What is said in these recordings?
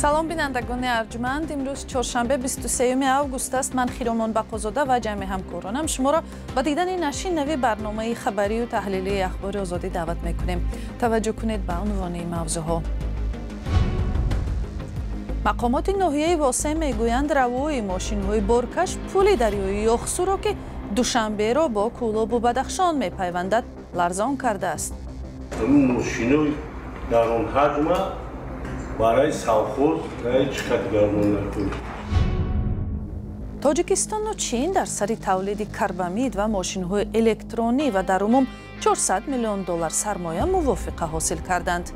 салом бинандагони арҷманд, имрӯз чоршанбе 23 август аст. Ман Хиромон Бақозода ва ҷамъи ҳамкоронам шуморо ба дидани нашри нави барномаи хабарию таҳлилии ахбори озодӣ даъват мекунем. Таваҷҷӯҳ кунед ба унвони мавзӯъҳо. мақомоти ноҳияи Восе мегӯянд равои мошинҳои боркаш пули дарёи Ёхсуро ки душанберо бо Кӯлобу Бадахшон мепайвандад ларзон кардааст. мошинои даронҳаҷма барои совхоз чӣ категорӣ накунед? Тоҷикистону Чин дар сари тавлиди карбамид ва мошинҳои электронӣ ва дар умум $400 миллион сармоя мувофиқа ҳосил карданд.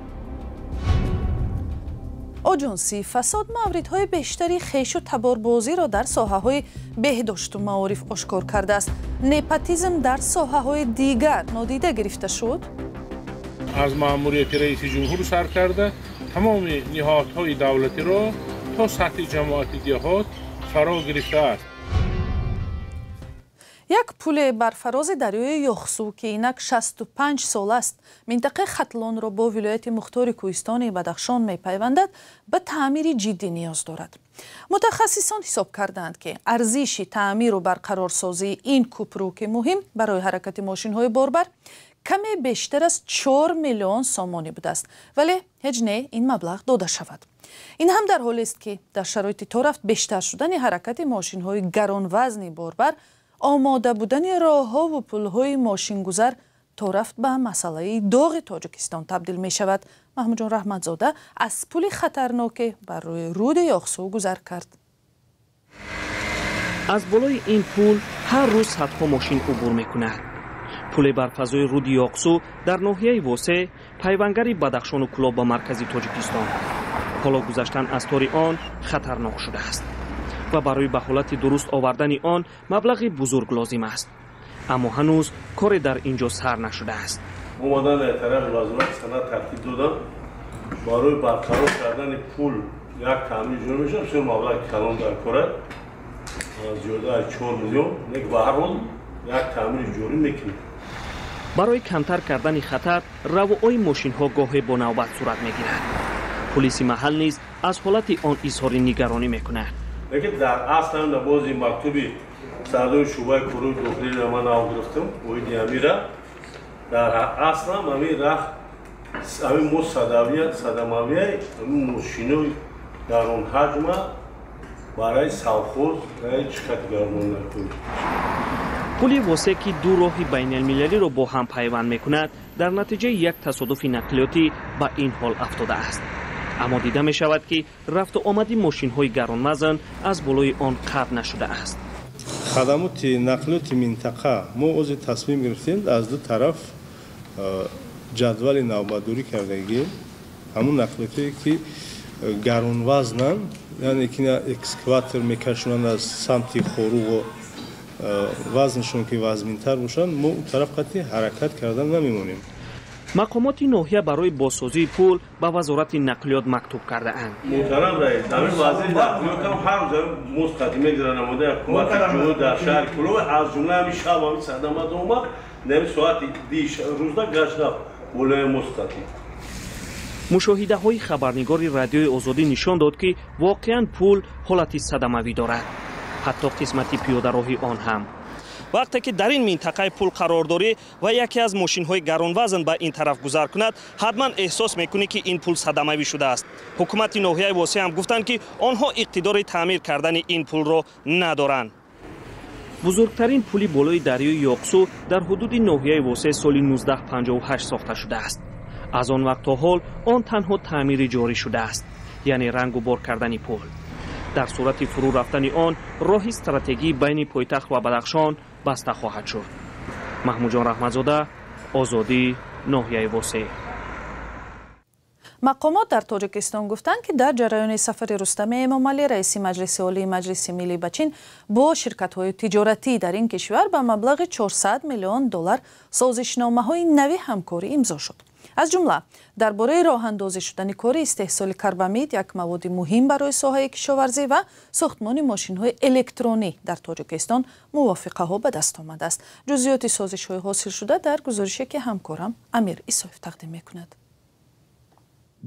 оҷонси фасод мавридҳои бештари хешу таборбозиро дар соҳаҳои беҳдошту маориф ошкор кардааст. непотизм дар соҳаҳои дигар нодида гирифта шуд. аз маъмурияти раиси ҷумҳур сар карда тамоми ниҳодҳои давлатиро то сатҳи ҷамоати деҳот фаро гирифтааст. як пуле бар фарози дарёи Ёхсу ки инак 65 сол аст, минтақаи Хатлонро бо вилояти мухтори Кӯҳистони Бадахшон мепайвандад, ба таъмири ҷиддӣ ниёз дорад. мутахассисон ҳисоб карданд ки арзиши таъмиру барқарорсозии ин кӯпру ки муҳим барои ҳаракати мошинҳои борбар каме бештар аз 4 миллион сомонӣ будааст, вале ҳеҷ не ин маблағ дода шавад. ин ҳам дар ҳолест ки дар шароити то рафт бештар шудани ҳаракати мошинҳои гаронвазни борбар, омода будани роҳҳову пулҳои мошингузар то рафт ба масъалаи доғи Тоҷикистон табдил мешавад. Маҳмуҷон Раҳматзода аз пули хатарноке бар рӯи руди Ёхсу гузар кард. аз болои ин пул ҳар рӯз садҳо мошин убур мекунад. пуле бар фазои руди Ёхсу дар ноҳияи Восе пайвангари Бадахшону Кӯлоб ба маркази Тоҷикистон. ҳоло гузаштан аз тори он хатарнок шудааст ва барои ба ҳолати дуруст овардани он маблағи бузург лозим аст. аммо ҳанӯз коре дар ин ҷо сар нашудааст. омадан тарафи вазорат санад тартиб додам барои барқарор кардани пул як таъмир ҷор мешавад. бисёр маблағи калон дар кора зиёда аз 4 миллион нек ба ҳар ҳол як таъмири ҷорӣ мекунем. барои камтар кардани хатар равои мошинҳо гоҳе бо навбат сурат мегирад. пулиси маҳал низ аз ҳолати он изҳори нигаронӣ мекунад. лекин дар асл ҳам дар бози мактуби сардори шӯъбаи кӯрии дохилиро ман нав гирифтам оиди амира дар асл ҳам ҳамин мо садамавияи ҳамин мошинои даронҳаҷма барои совхоз чӣ категорӣ накунед? пули Восе ки ду роҳи байналмилалиро бо ҳам пайванд мекунад, дар натиҷаи як тасодуфи нақлиётӣ ба ин ҳол афтодааст. аммо дида мешавад ки рафту омади мошинҳои гаронвазн аз болои он қатъ нашудааст. хадамоти нақлиёти минтақа мо ози тасмим гирифтем аз ду тараф ҷадвали навбатдорӣ кардагим ҳамун нақлиётое ки гаронвазнанд, яъне ки экскаватор мекашонанд аз самти хоруғо вазнашон ки вазминтар бошанд, мо он тараф қатъи ҳаракат кардан намемонем. мақомоти ноҳия барои бозсозии пул ба вазорати нақлиёт мактуб кардаанд. муҳтарам раис, ҳамин вазири нақлиёт ҳам ҳар рӯз муз қатъӣ мегзара намода ҳукумати ҷумҳур дар шаҳри Кӯлоб аз ҷумла ҳамин шаб ҳамин садамат омад нами соати рӯзда гашт рафт болои муз қатъӣ. мушоҳидаҳои хабарнигори радиои Озодӣ нишон дод ки воқеан пул ҳолати садамавӣ дорад, ҳатто қисмати пиёдароҳи он ҳам. вақте ки дар ин минтақаи пул қарор дорӣ ва яке аз мошинҳои гаронвазн ба ин тараф гузар кунад, ҳатман эҳсос мекунӣ ки ин пул садамавӣ шудааст. ҳукумати ноҳияи Восе ҳам гуфтанд ки онҳо иқтидори таъмир кардани ин пулро надоранд. бузургтарин пули болои дарёи Ёқсу дар ҳудуди ноҳияи Восе соли 1958 сохта шудааст. аз он вақт то ҳол он танҳо таъмири ҷорӣ шудааст, яъне рангу бор кардани пул. дар сурати фурӯ рафтани он роҳи стратегӣ байни пойтахт ва Бадахшон баста хоҳад шуд. маҳмуҷон Раҳматзода, Озодӣ, ноҳияи Восе. мақомот дар Тоҷикистон гуфтанд ки дар ҷараёни сафари Рустами Эмомалӣ, раиси маҷлиси олии маҷлиси миллӣ ба Чин бо ширкатҳои тиҷоратӣ дар ин кишвар ба маблағи $400 миллион созишномаҳои нави ҳамкорӣ имзо шуд. аз ҷумла дар бораи роҳандозӣ шудани кори истеҳсоли карбамид, як маводи муҳим барои соҳаи кишоварзӣ ва сохтмони мошинҳои электронӣ дар Тоҷикистон мувофиқаҳо ба даст омадааст. ҷузъиёти созишҳои ҳосилшуда дар гузорише ки ҳамкорам Амир Исоев тақдим мекунад.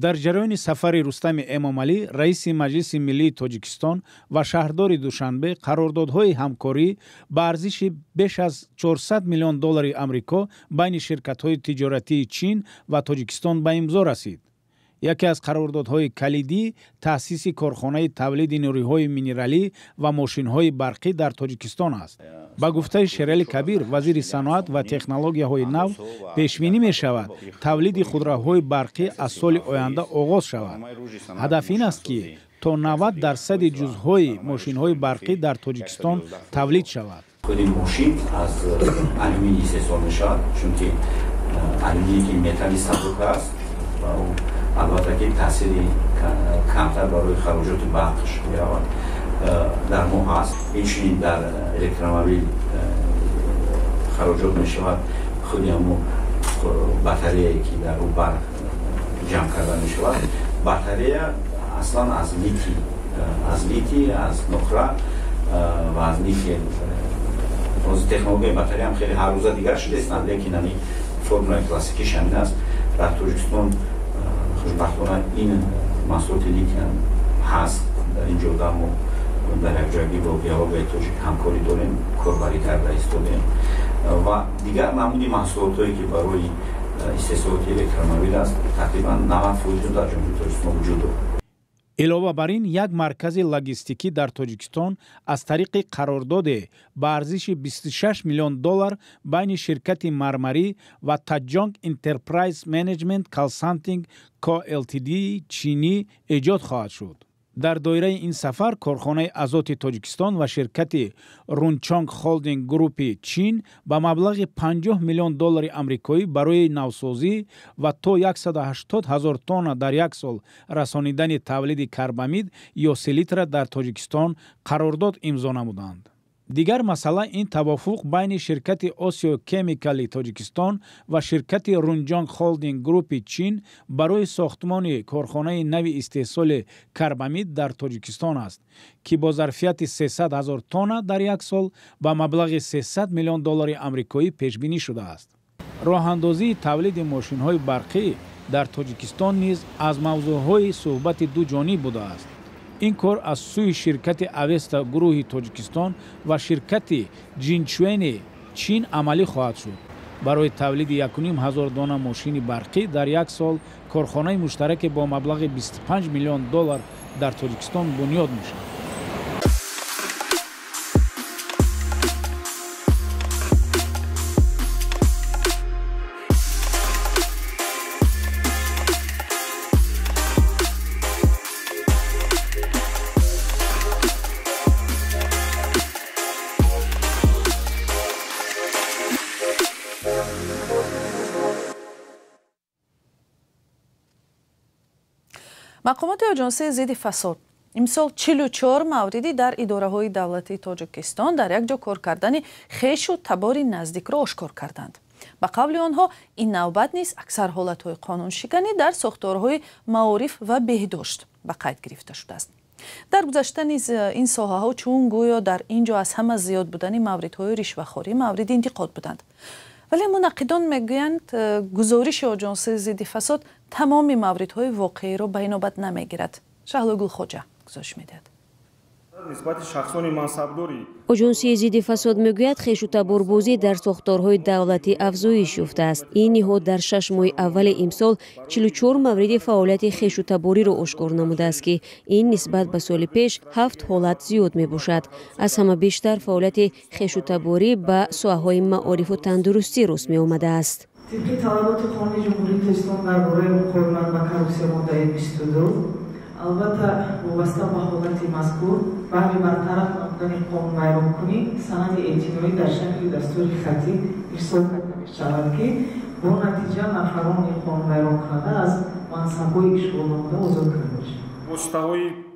дар ҷараёни сафари Рустами Эмомалӣ, раиси Маҷлиси Миллии Тоҷикистон ва шаҳрдори Душанбе қарордодҳои ҳамкорӣ ба арзиши беш аз $400 миллион амрико байни ширкатҳои тиҷоратии Чин ва Тоҷикистон ба имзо расид. яке аз қарордодҳои калидӣ таъсиси корхонаи тавлиди нуриҳои минералӣ ва мошинҳои барқӣ дар Тоҷикистон аст. ба гуфтаи Шерали Кабир, вазири саноат ва технологияҳои нав, пешбинӣ мешавад тавлиди худроҳои барқӣ аз соли оянда оғоз шавад. ҳадаф ин аст ки то 90% ҷузъҳои мошинҳои барқӣ дар Тоҷикистон тавлид шавад. Худи мошин аз алюминий истеҳсол мешавад, чунки алюминий ки металли сабук аст, албатта ки таъсири камтар барои хароҷоти барқш меравад. дар мо ҳаст, инчунин дар электромобил хароҷот мешавад, худи ҳамо батареяе ки дар ӯ барқ ҷамъ карда мешавад. Батарея аслан аз литий, аз нуқра ва аз никел. Технологияи батарея ҳам хеле ҳаррӯза дигар шудастанд, лекин ҳамин формулаи классикиш ҳамин аст. Дар Тоҷикистон хушбахтона ин маҳсулоти литий ҳаст. дар ин ҷо мо дар якҷоягӣ бо геологияи тоҷик ҳамкорӣ дорем, корбарӣ карда истодем ва дигар намуди маҳсулотое ки барои истеҳсолоти электромобил аст, тақрибан 90% дар ҷумҳурии Тоҷикистон вуҷуд дорад. илова бар ин, як маркази логистикӣ дар Тоҷикистон аз тариқи қарордоде ба арзиши $26 миллион байни ширкати Мармарӣ ва Таҷҷонг Enterprise Management Consulting Co. Ltd чинӣ эҷод хоҳад шуд. дар доираи ин сафар корхонаи Азоти Тоҷикистон ва ширкати Рунчонг Холдинг Группи Чин ба маблағи $50 миллион амрикоӣ барои навсозӣ ва то 180,000 тонна дар як сол расонидани тавлиди карбамид ё селитра дар Тоҷикистон қарордод имзо намуданд. дигар масъала ин тавофуқ байни ширкати Осиё Кемикали Тоҷикистон ва ширкати Рунчонг Холдинг Группи Чин барои сохтмони корхонаи нави истеҳсоли карбамид дар Тоҷикистон аст, ки бо зарфияти 300,000 тонна дар як сол ба маблағи $300 миллион амрикоӣ пешбинӣ шудааст. роҳандозии тавлиди мошинҳои барқӣ дар Тоҷикистон низ аз мавзӯъҳои суҳбати дуҷониб будааст. ин кор аз сӯи ширкати Авеста гурӯҳи Тоҷикистон ва ширкати Джинчуэни Чин амалӣ хоҳад шуд. барои тавлиди 1,500 дона мошини барқӣ дар як сол корхонаи муштараке бо маблағи $25 миллион дар Тоҷикистон бунёд мешавад. мақомоти оҷонсии зидди фасод имсол 44 мавриди дар идораҳои давлатии Тоҷикистон дар як ҷо кор кардани хешу табори наздикро ошкор карданд. ба қавли онҳо, ин навбат низ аксар ҳолатҳои қонуншиканӣ дар сохторҳои маориф ва беҳдошт ба қайд гирифта шудааст. дар гузашта низ ин соҳаҳо чун гӯё дар ин ҷо аз ҳама зиёд будани мавридҳои ришвахорӣ мавриди интиқод буданд. вале мунаққидон мегӯянд, гузориши оҷонсии зидди фасод тамоми мавридҳои воқеиро ба инобат намегирад. Шаҳлои Хоҷа гузориш медиҳад. оҷонсии зидди фасод мегӯяд хешутаборбозӣ дар сохторҳои давлатӣ афзоиш ёфтааст. ин ниҳод дар 6 моҳи аввали имсол 44 мавриди фаъолияти хешутабориро ошкор намудааст ки ин нисбат ба соли пеш 7 ҳолат зиёд мебошад. аз ҳама бештар фаъолияти хешутаборӣ ба соҳаҳои маорифу тандурустӣ рост меомадааст. طبق طلبات قانون جمهوری تهران درباره مقاومت با کروسیا ماده 22 البته وابسته به حالت مذکور برای برطرف نمودن قانون ویرانکنی سند اعتنایی در شکل دستور خطی ارسال کرده می‌شود که با نتیجه نفران قانون ویران کننده از منصب‌های اشغال نموده آزاد کرده می‌شوند.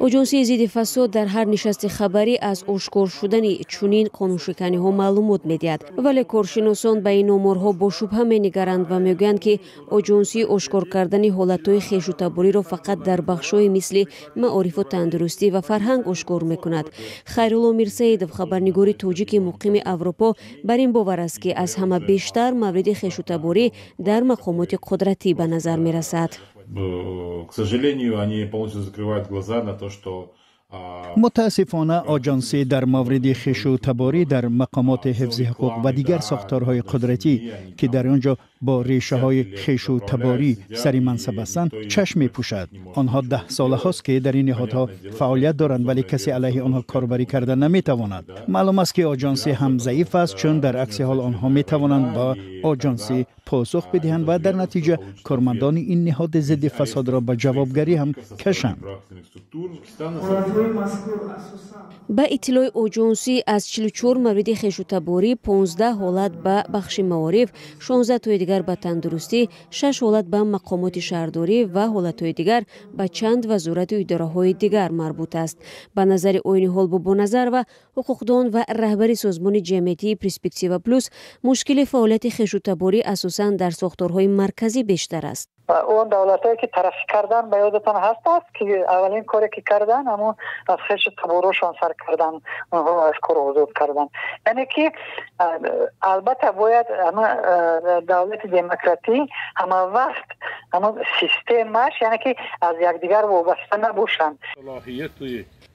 оҷонсии зидди фасод дар ҳар нишасти хабарӣ аз ошкор шудани чунин қонуншиканиҳо маълумот медиҳад, вале коршиносон ба ин оморҳо бо шубҳа менигаранд ва мегӯянд ки оҷонсии ошкор кардани ҳолатҳои хешутабориро фақат дар бахшҳои мисли маорифу тандурустӣ ва фарҳанг ошкор мекунад. Хайрулло Мирсаидов, хабарнигори тоҷики муқими Аврупо, бар ин бовар аст ки аз ҳама бештар мавриди хешутаборӣ дар мақомоти қудратӣ ба назар мерасад. к сожалению, они полностью закрывают глаза на то, что متاسفانه آژانسی در مورد خشوتباری در مقامات حفظ حقوق و دیگر ساختارهای قدرتی که در آنجا با ریشه های خشوتباری سری منصب هستند چشم می‌پوشد. آنها 10 ساله هاست که در این نهادها فعالیت دارند ولی کسی علیه آنها کاربری کردن نمی‌تواند. معلوم است که آژانسی هم ضعیف است چون در عکس حال آنها می‌توانند با آژانسی پاسخ بدهند و در نتیجه کارمندان این نهاد ضد فساد را به جوابگری هم کشند. با اطلاع آژانسی از 44 مورد خشونت‌باری 15 حالت به بخش معارف، 16 تای دیگر به تندرستی، 6 حالت به مقامات شهرداری و حالت‌های دیگر به چند وزارت و اداره‌های دیگر مربوط است. به نظر آیین حال با نظر و حقوقدان و رهبر سازمان جمعیتی پرسپکتیو پلوس، مشکل فعالیت خشونت‌باری اساساً در ساختارهای مرکزی بیشتر است. اون دولتایی که طرفی کردن به یادتان هست که اولین کاری که کردن اما از خشونت‌باریشان سر کردن، اونها از کار آزاد کردن. یعنی که البته باید دولت دموکراتی همه وقت اما سیستمش یعنی که از یکدیگر وابسته نباشند.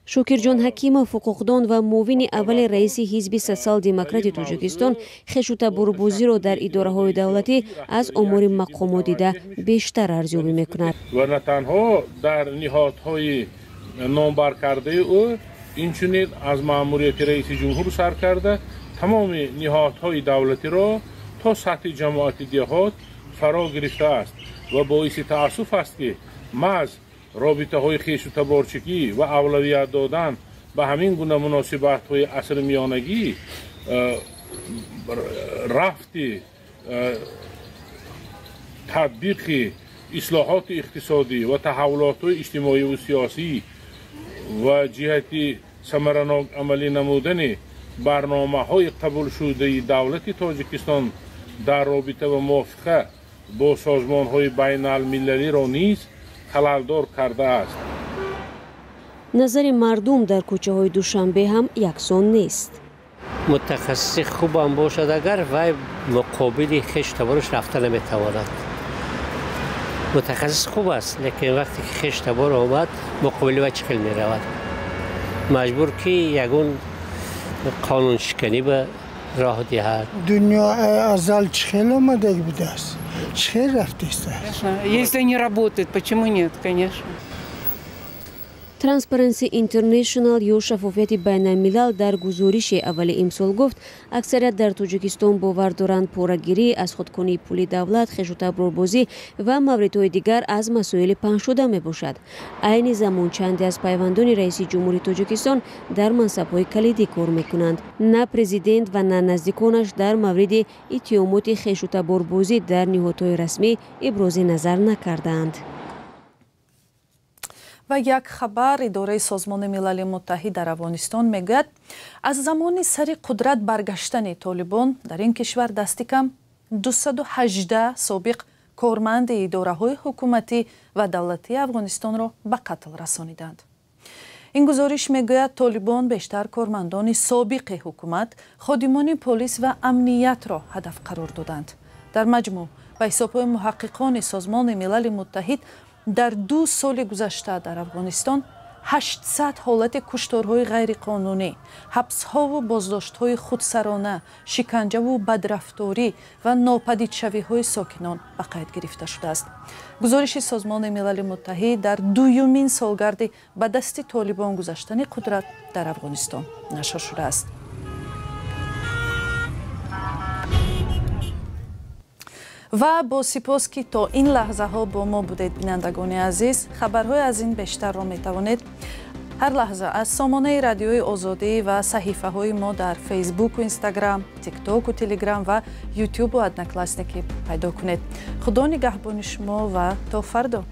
شوکرجان حکیمов حقوقدان و معاون اول رئیس حزب سوسیال دموکرات تاجیکستان خشونت‌باری را در اداره‌های دولتی از امور مقامات دیده بیشتر ارزیابی می‌کند. و نه تنها در نهادهای نامبر کرده او اینچنین از مأموریت رئیس جمهور سر کرده تمام نهادهای دولتی را تا سطح جماعت دهات فرا گرفته است و باعث تأسف است که محض رابطه های خشونت‌بارچگی و اولویت دادن به همین گونه مناسبت های عصر میانگی رفت تطبیق اصلاحات اقتصادی و تحولات اجتماعی و سیاسی و جهت ثمرناک عملی نمودن برنامه های قبول شده دولت تاجیکستان در رابطه و موافقه با سازمان های بین المللی را نیز خلالدار کرده است. نظر مردم در کوچه های دوشنبه هم یکسان نیست. متخصص خوب هم باشد اگر وی مقابل خشونت‌بارش رفته نمیتواند. متخصص خوب است لیکن وقتی که خشونت‌بار آمد مقابل وی چخیل می رود. مجبور که یگون قانون شکنی به راه دهد. دنیا ازل چخیل آمده بوده است. چخیل رفته است. Если не работает, почему нет, конечно. ترانسپرنسی اینترنشنال یا شفافیت بین الملل در گزارش اول امسال گفت اکثریت در تاجیکستان باور دارند پوره‌گیری از خودکنی پولی دولت، خشونت‌باربازی و موردهای دیگر از مسائل پنهان شده می باشد. عین زمان چندی از پیوندان رئیس جمهوری تاجیکستان در منصب‌های کلیدی کار می‌کنند. نه پرزیدنت و نه نزدیکانش در مورد اتهامات خشونت‌باربازی در نهادهای رسمی ابراز نظر نکردند. و یک خبر اداره سازمان ملل متحد در افغانستان میگوید از زمان سری قدرت برگشتن طالبان در این کشور دست کم 218 سابق کارمند اداره های حکومتی و دولتی افغانستان را به قتل رسانیدند. این گزارش میگوید طالبان بیشتر کارمندان سابق حکومت، خادمان پلیس و امنیت را هدف قرار دادند. در مجموع به حساب محققان سازمان ملل متحد در 2 سال گذشته در افغانستان 800 حالت کشتارهای غیرقانونی، حبس‌ها و بازداشت‌های خودسرانه، شکنجه و بدرفتاری و ناپدید شوی‌های ساکنان به قید گرفته شده است. گزارش سازمان ملل متحد در 2مین سالگرد به دست طالبان گذشتن قدرت در افغانستان نشر شده است. و با سپاس که تا این لحظه ها با ما بودید بینندگان عزیز. خبرهای از این بیشتر را می توانید هر لحظه از سامانه رادیوی آزادی و صحیفه های ما در فیسبوک و اینستاگرام، تیک تاک و تلگرام و یوتیوب و ادنکلاسنیکی پیدا کنید. خدا نگهبان شما و تا فردا.